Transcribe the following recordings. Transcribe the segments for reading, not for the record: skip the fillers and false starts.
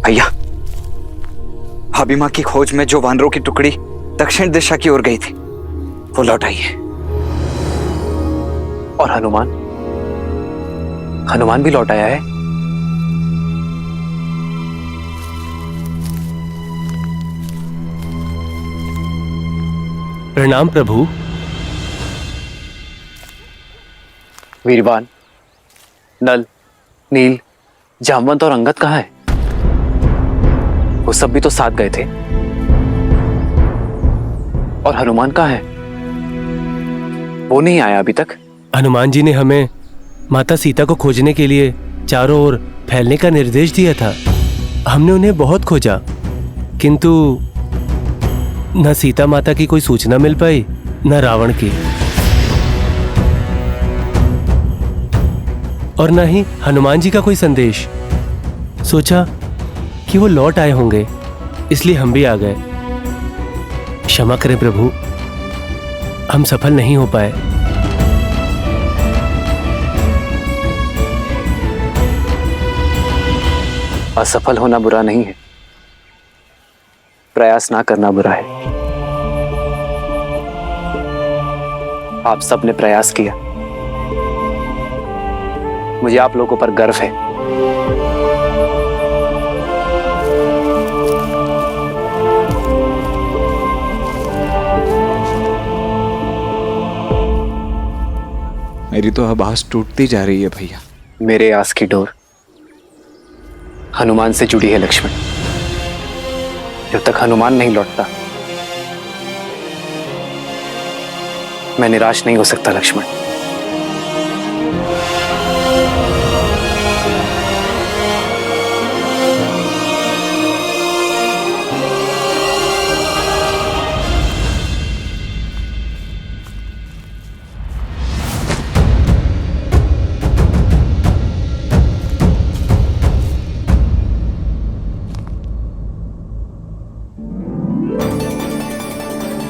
भैया, भाभी माँ की खोज में जो वानरों की टुकड़ी दक्षिण दिशा की ओर गई थी वो लौट आई है। और हनुमान भी लौट आया है। प्रणाम प्रभु। वीरवान, नल, नील, जामवंत और अंगद कहाँ है? वो सब भी तो साथ गए थे। और हनुमान कहाँ है? वो नहीं आया अभी तक। हनुमान जी ने हमें माता सीता को खोजने के लिए चारों ओर फैलने का निर्देश दिया था। हमने उन्हें बहुत खोजा, किंतु न सीता माता की कोई सूचना मिल पाई, न रावण की, और न ही हनुमान जी का कोई संदेश। सोचा कि वो लौट आए होंगे, इसलिए हम भी आ गए। क्षमा करें प्रभु, हम सफल नहीं हो पाए। असफल होना बुरा नहीं है, प्रयास ना करना बुरा है। आप सबने प्रयास किया, मुझे आप लोगों पर गर्व है। मेरी तो अब आस टूटती जा रही है भैया। मेरे आस की डोर हनुमान से जुड़ी है लक्ष्मण। जब तक हनुमान नहीं लौटता मैं निराश नहीं हो सकता लक्ष्मण।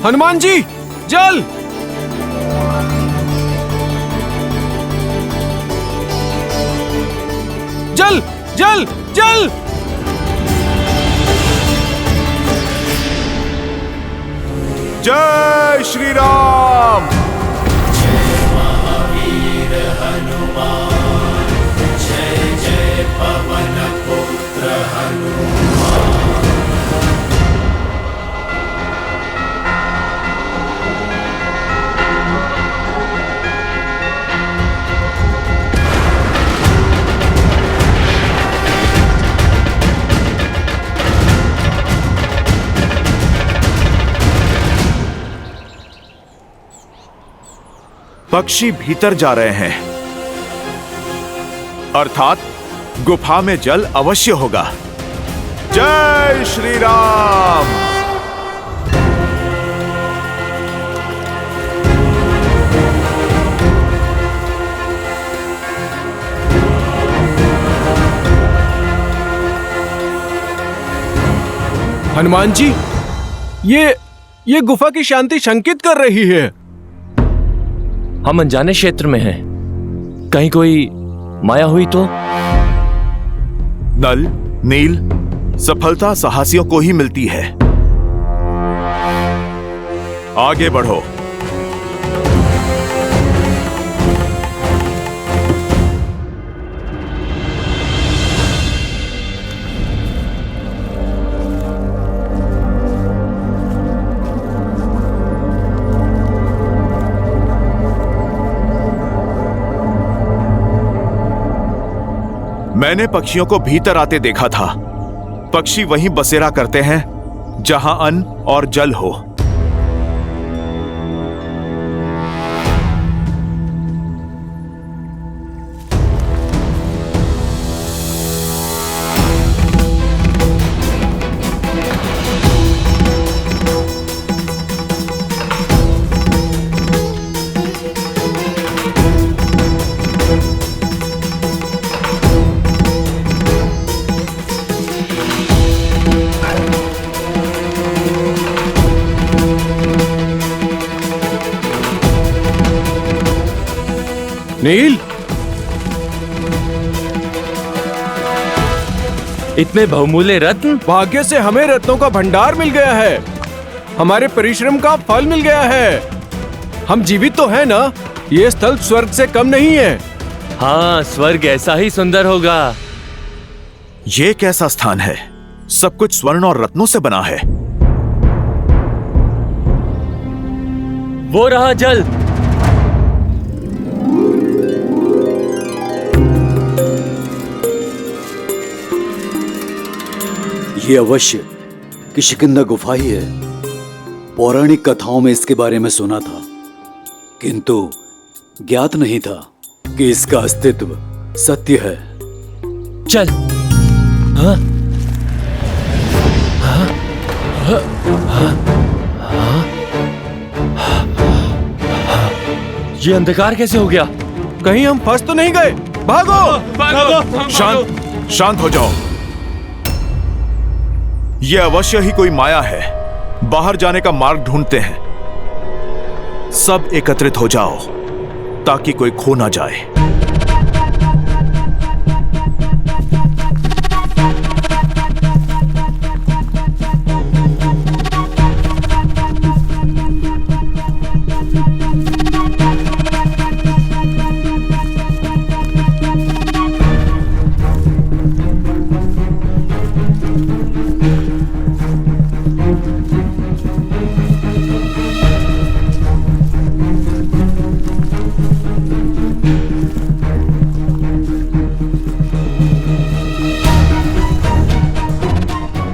हनुमान जी, जल! जल! जल! जल! जय श्री राम। जय महावीर हनुमान, जय जय पवन पुत्र हनुमान। पक्षी भीतर जा रहे हैं, अर्थात गुफा में जल अवश्य होगा। जय श्री राम। हनुमान जी, ये गुफा की शांति शंकित कर रही है। हम अनजाने क्षेत्र में हैं, कहीं कोई माया हुई तो? नल, नील, सफलता साहसियों को ही मिलती है। आगे बढ़ो। मैंने पक्षियों को भीतर आते देखा था। पक्षी वहीं बसेरा करते हैं जहां अन्न और जल हो। नील, इतने बहुमूल्य रत्न? भाग्य से हमें रत्नों का भंडार मिल गया है। हमारे परिश्रम का फल मिल गया है। हम जीवित तो हैं ना? ये स्थल स्वर्ग से कम नहीं है। हाँ, स्वर्ग ऐसा ही सुंदर होगा। ये कैसा स्थान है? सब कुछ स्वर्ण और रत्नों से बना है। वो रहा जल। ये अवश्य किष्किंधा गुफा ही है। पौराणिक कथाओं में इसके बारे में सुना था, किंतु ज्ञात नहीं था कि इसका अस्तित्व सत्य है। चल। हाँ? ये अंधकार कैसे हो गया? कहीं हम फंस तो नहीं गए? भागो! शांत हो जाओ। ये अवश्य ही कोई माया है। बाहर जाने का मार्ग ढूंढते हैं। सब एकत्रित हो जाओ ताकि कोई खो ना जाए।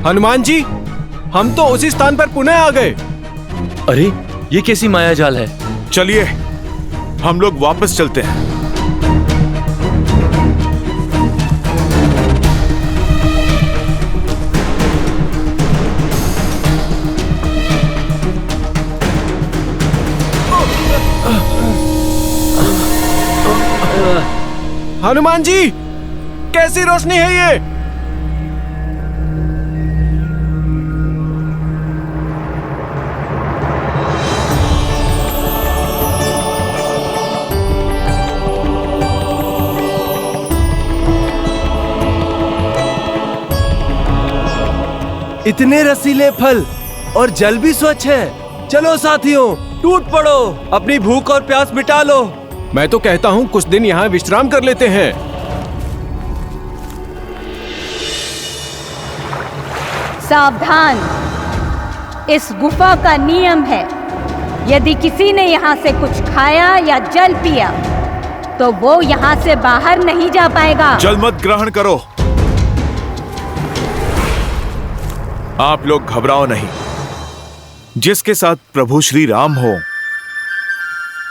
हनुमान जी, हम तो उसी स्थान पर पुनः आ गए। अरे, ये कैसी माया जाल है? चलिए हम लोग वापस चलते हैं। हनुमान जी, कैसी रोशनी है ये? इतने रसीले फल और जल भी स्वच्छ है। चलो साथियों, टूट पड़ो, अपनी भूख और प्यास मिटा लो। मैं तो कहता हूँ कुछ दिन यहाँ विश्राम कर लेते हैं। सावधान, इस गुफा का नियम है, यदि किसी ने यहाँ से कुछ खाया या जल पिया तो वो यहाँ से बाहर नहीं जा पाएगा। जल मत ग्रहण करो। आप लोग घबराओ नहीं। जिसके साथ प्रभु श्री राम हो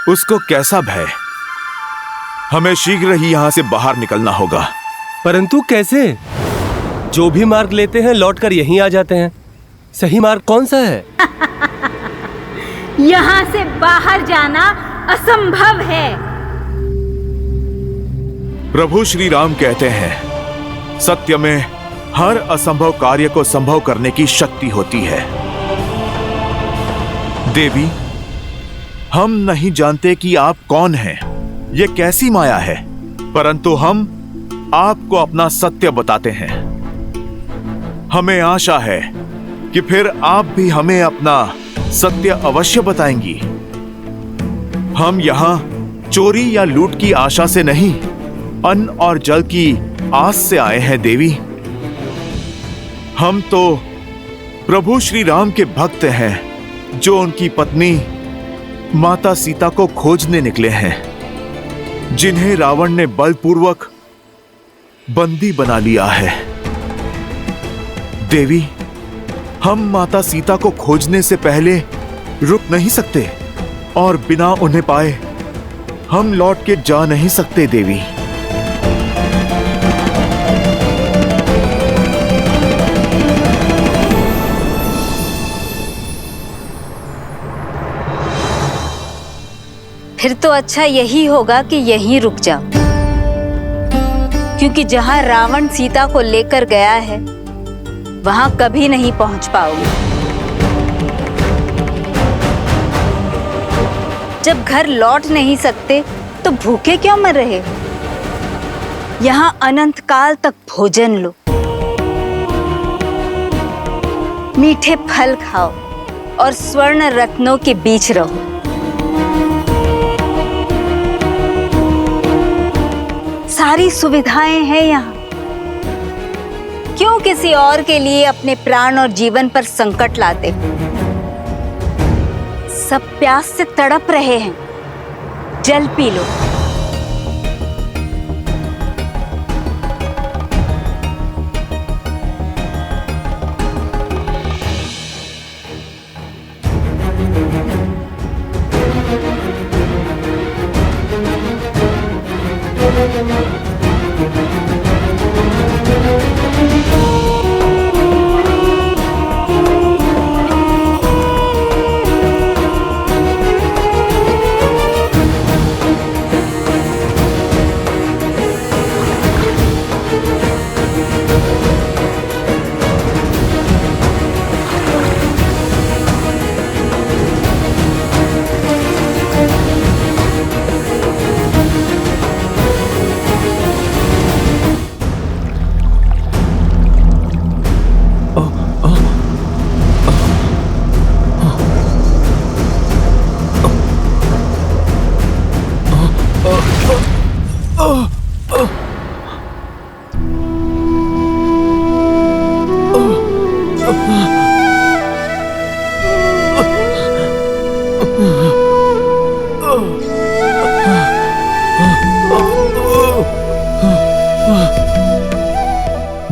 उसको कैसा भय। हमें शीघ्र ही यहां से बाहर निकलना होगा। परंतु कैसे? जो भी मार्ग लेते हैं लौटकर यहीं आ जाते हैं। सही मार्ग कौन सा है? यहाँ से बाहर जाना असंभव है। प्रभु श्री राम कहते हैं, सत्य में हर असंभव कार्य को संभव करने की शक्ति होती है। देवी, हम नहीं जानते कि आप कौन हैं, ये कैसी माया है, परंतु हम आपको अपना सत्य बताते हैं। हमें आशा है कि फिर आप भी हमें अपना सत्य अवश्य बताएंगी। हम यहां चोरी या लूट की आशा से नहीं, अन्न और जल की आस से आए हैं देवी। हम तो प्रभु श्री राम के भक्त हैं जो उनकी पत्नी माता सीता को खोजने निकले हैं, जिन्हें रावण ने बलपूर्वक बंदी बना लिया है। देवी, हम माता सीता को खोजने से पहले रुक नहीं सकते और बिना उन्हें पाए हम लौट के जा नहीं सकते देवी। फिर तो अच्छा यही होगा कि यहीं रुक जाओ, क्योंकि जहां रावण सीता को लेकर गया है वहां कभी नहीं पहुंच पाओगे। जब घर लौट नहीं सकते तो भूखे क्यों मर रहे? यहाँ अनंत काल तक भोजन लो, मीठे फल खाओ और स्वर्ण रत्नों के बीच रहो। सारी सुविधाएं हैं यहाँ। क्यों किसी और के लिए अपने प्राण और जीवन पर संकट लाते हो? सब प्यास से तड़प रहे हैं, जल पी लो।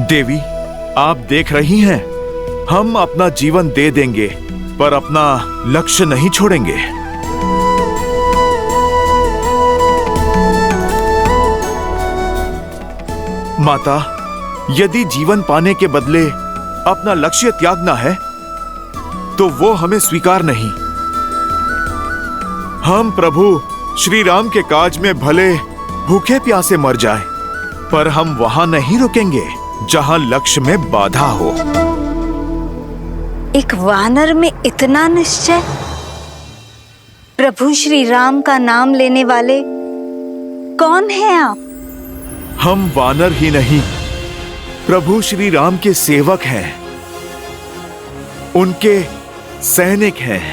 देवी, आप देख रही हैं, हम अपना जीवन दे देंगे पर अपना लक्ष्य नहीं छोड़ेंगे। माता, यदि जीवन पाने के बदले अपना लक्ष्य त्यागना है तो वो हमें स्वीकार नहीं। हम प्रभु श्री राम के काज में भले भूखे प्यासे मर जाए, पर हम वहां नहीं रुकेंगे जहां लक्ष्य में बाधा हो। एक वानर में इतना निश्चय? प्रभु श्री राम का नाम लेने वाले कौन हैं आप? हम वानर ही नहीं, प्रभु श्री राम के सेवक हैं, उनके सैनिक हैं।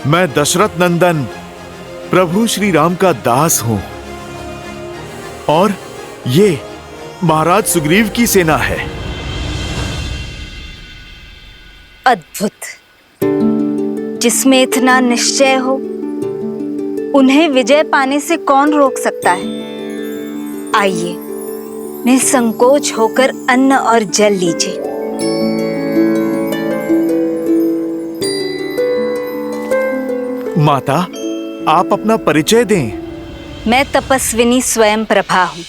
मैं दशरथ नंदन प्रभु श्री राम का दास हूं और ये महाराज सुग्रीव की सेना है। अद्भुत। जिसमें इतना निश्चय हो, उन्हें विजय पाने से कौन रोक सकता है? आइए, निसंकोच होकर अन्न और जल लीजिए। माता, आप अपना परिचय दें। मैं तपस्विनी स्वयं प्रभा हूं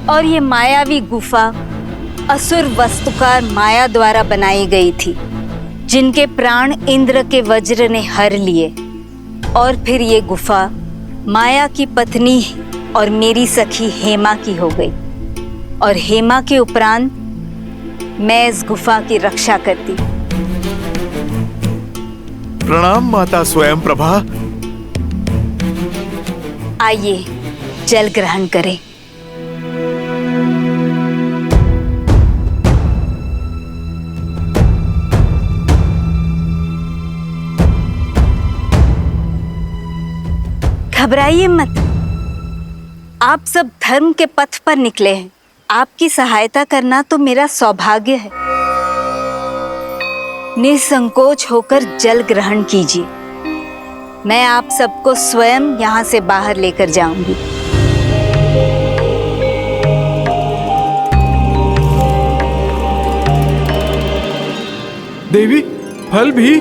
और ये मायावी गुफा असुर वस्तुकार माया द्वारा बनाई गई थी, जिनके प्राण इंद्र के वज्र ने हर लिए। और फिर ये गुफा माया की पत्नी और मेरी सखी हेमा की हो गई, और हेमा के उपरांत मैं इस गुफा की रक्षा करती। प्रणाम माता स्वयं प्रभा। आइए, जल ग्रहण करें। घबराइए मत, आप सब धर्म के पथ पर निकले हैं। आपकी सहायता करना तो मेरा सौभाग्य है। निसंकोच होकर जल ग्रहण कीजिए। मैं आप सबको स्वयं यहाँ से बाहर लेकर जाऊंगी। देवी, फल भी?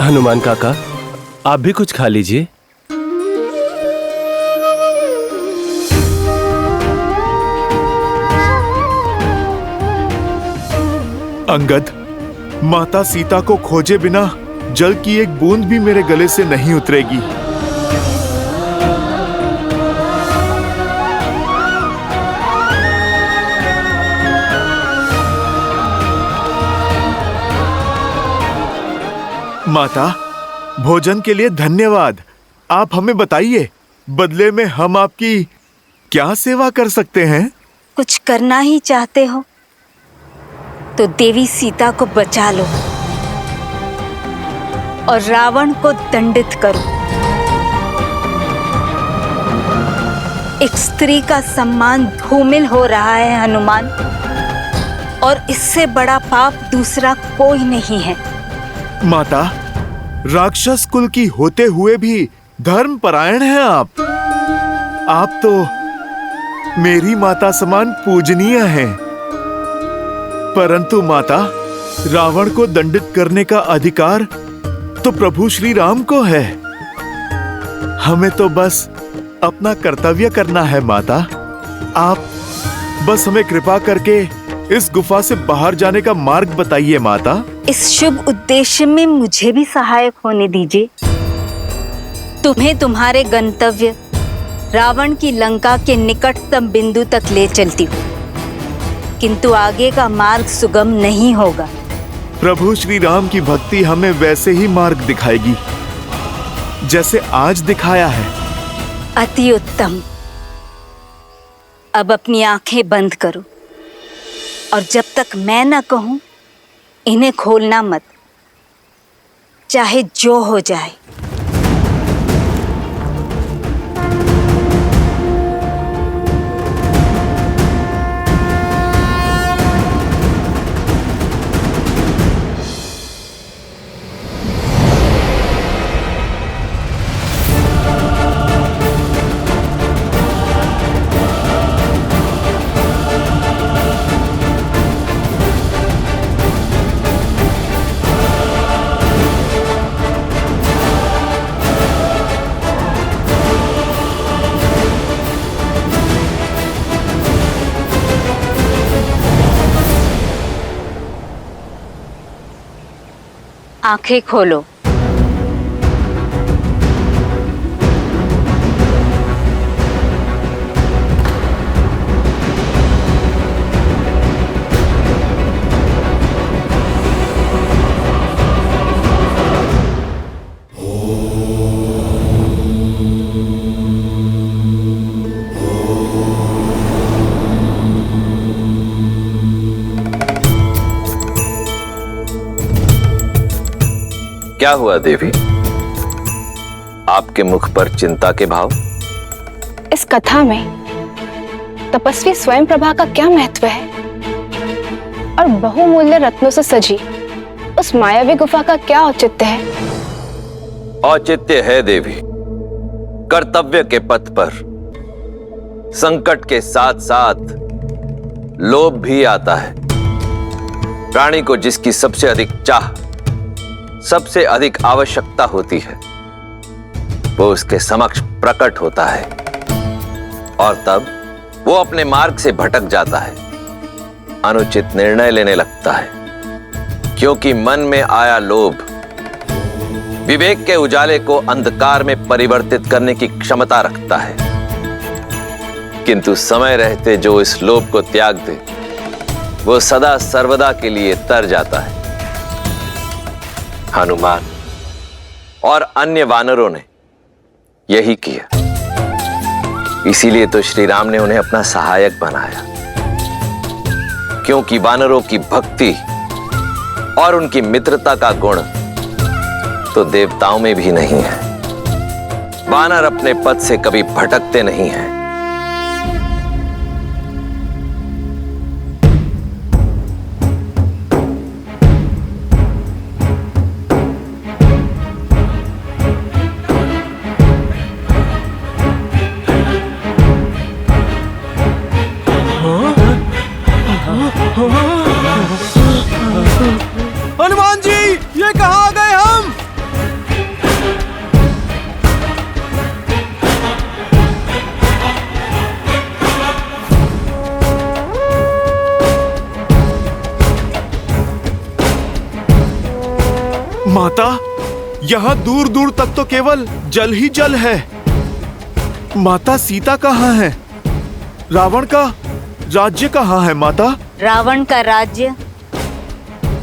हनुमान काका, आप भी कुछ खा लीजिए। अंगद, माता सीता को खोजे बिना जल की एक बूंद भी मेरे गले से नहीं उतरेगी। माता, भोजन के लिए धन्यवाद। आप हमें बताइए, बदले में हम आपकी क्या सेवा कर सकते हैं? कुछ करना ही चाहते हो तो देवी सीता को बचा लो और रावण को दंडित करो। एक स्त्री का सम्मान धूमिल हो रहा है हनुमान, और इससे बड़ा पाप दूसरा कोई नहीं है। माता, राक्षस कुल की होते हुए भी धर्मपरायण हैं आप। आप तो मेरी माता समान पूजनीय हैं। परंतु माता, रावण को दंडित करने का अधिकार तो प्रभु श्री राम को है। हमें तो बस अपना कर्तव्य करना है माता। आप बस हमें कृपा करके इस गुफा से बाहर जाने का मार्ग बताइए माता। इस शुभ उद्देश्य में मुझे भी सहायक होने दीजिए। तुम्हें तुम्हारे गंतव्य रावण की लंका के निकटतम बिंदु तक ले चलती हूँ, किंतु आगे का मार्ग सुगम नहीं होगा। प्रभु श्री राम की भक्ति हमें वैसे ही मार्ग दिखाएगी जैसे आज दिखाया है। अति उत्तम। अब अपनी आंखें बंद करो और जब तक मैं न कहूं इन्हें खोलना मत, चाहे जो हो जाए। आंखें खोलो। क्या हुआ देवी? आपके मुख पर चिंता के भाव? इस कथा में तपस्वी स्वयं प्रभा का क्या महत्व है और बहुमूल्य रत्नों से सजी उस मायावी गुफा का क्या औचित्य है? औचित्य है देवी, कर्तव्य के पथ पर संकट के साथ साथ लोभ भी आता है। प्राणी को जिसकी सबसे अधिक चाह, सबसे अधिक आवश्यकता होती है, वो उसके समक्ष प्रकट होता है और तब वो अपने मार्ग से भटक जाता है, अनुचित निर्णय लेने लगता है, क्योंकि मन में आया लोभ विवेक के उजाले को अंधकार में परिवर्तित करने की क्षमता रखता है। किंतु समय रहते जो इस लोभ को त्याग दे, वो सदा सर्वदा के लिए तर जाता है। हनुमान और अन्य वानरों ने यही किया, इसीलिए तो श्री राम ने उन्हें अपना सहायक बनाया, क्योंकि वानरों की भक्ति और उनकी मित्रता का गुण तो देवताओं में भी नहीं है। वानर अपने पथ से कभी भटकते नहीं हैं। हनुमान जी, ये कहाँ आ गए हम? माता, यहाँ दूर दूर तक तो केवल जल ही जल है। माता सीता कहाँ है? रावण का राज्य कहाँ है माता? रावण का राज्य,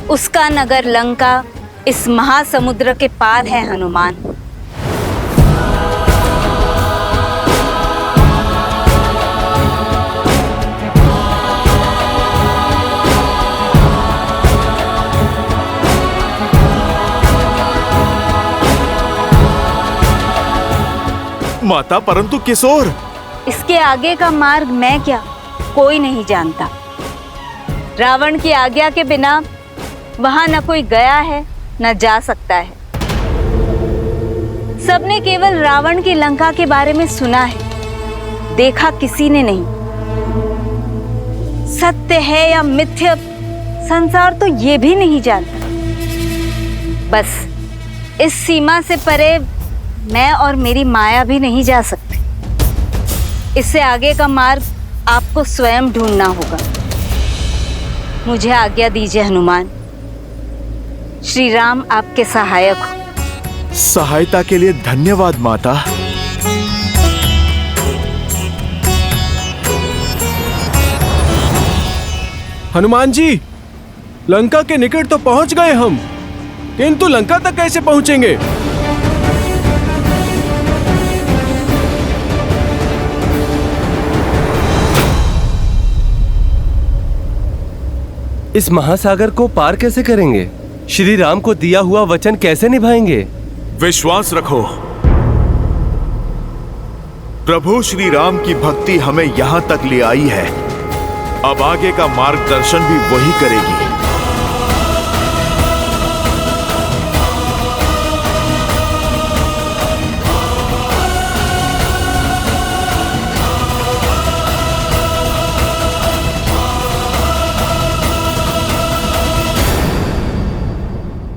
उसका नगर लंका इस महासमुद्र के पार है हनुमान। माता, परंतु किशोर। इसके आगे का मार्ग मैं क्या, कोई नहीं जानता। रावण की आज्ञा के बिना वहां न कोई गया है न जा सकता है। सबने केवल रावण की लंका के बारे में सुना है, देखा किसी ने नहीं। सत्य है या मिथ्या, संसार तो ये भी नहीं जानता। बस इस सीमा से परे मैं और मेरी माया भी नहीं जा सकते। इससे आगे का मार्ग आपको स्वयं ढूंढना होगा। मुझे आज्ञा दीजिए हनुमान। श्री राम आपके सहायक हो। सहायता के लिए धन्यवाद माता। हनुमान जी, लंका के निकट तो पहुंच गए हम, किंतु लंका तक कैसे पहुंचेंगे? इस महासागर को पार कैसे करेंगे? श्री राम को दिया हुआ वचन कैसे निभाएंगे? विश्वास रखो, प्रभु श्री राम की भक्ति हमें यहां तक ले आई है। अब आगे का मार्गदर्शन भी वही करेगी।